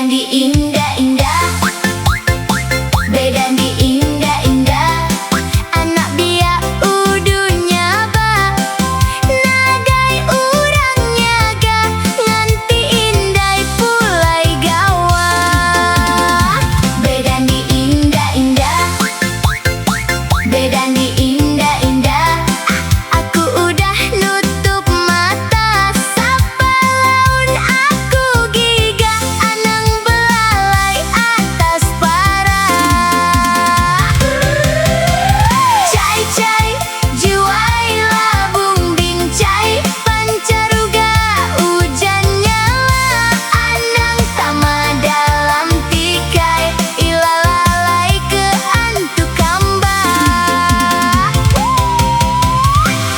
Bedan di indah-indah, bedan di indah-indah. Anak biak udunya ba, nagai urang nyaga, nganti indai pulai gawa. Bedan di indah-indah, bedan di indah-indah. Aku udah nutup mata, sapa laun aku gigah, anang belalai atas parah. Cai-cai juai labung bincai, pancaruga hujan nyala, anang tama dalam tikai, ilalalai ke antu kamba.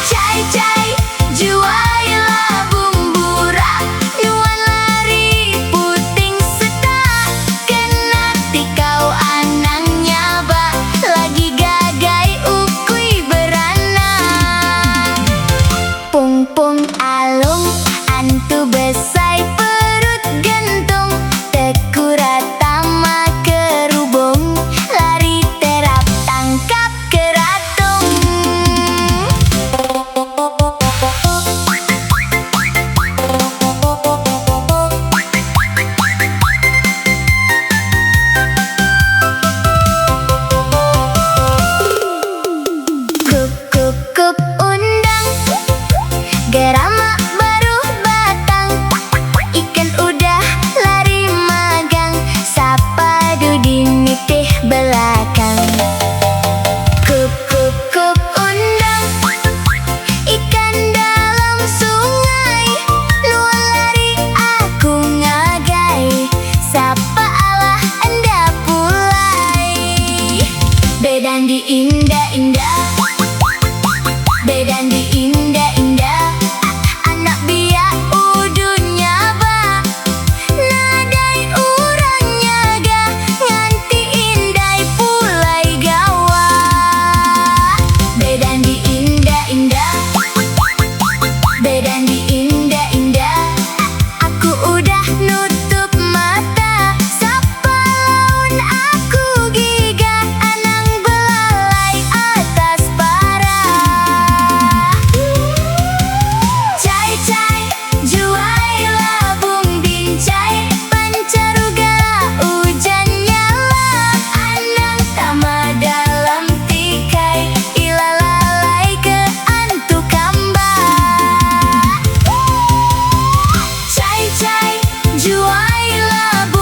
Cai-cai juai labung burak, nuan lari puting sedak, kena tikau anang nyaba, lagi gagai ukui beranak. Pung-pung alung antu besai perut gentung, tekura tama kerubung, lari terap tangkap keratung. Kup-kup undang, gerama baru batang, ikan udah lari magang, sapa dudi nitih belakang. Kup-kup undang, ikan dalam sungai, luar lari aku ngagai, sapa Allah anda pulai. Bedan di indah-indah, bedan di indah-indah. Anak biak udunya ba, nadai urang nyaga, nganti indai pulai gawa. Bedan di indah-indah, bedan di indah-indah. Aku udah nutup mata, sapa laun aku gigah, anang belalai atas parah. Cai-cai juai labung bincai, pancaruga hujan nyala, anang tama dalam tikai, ilalalai ke antu kamba. Cai-cai juai labung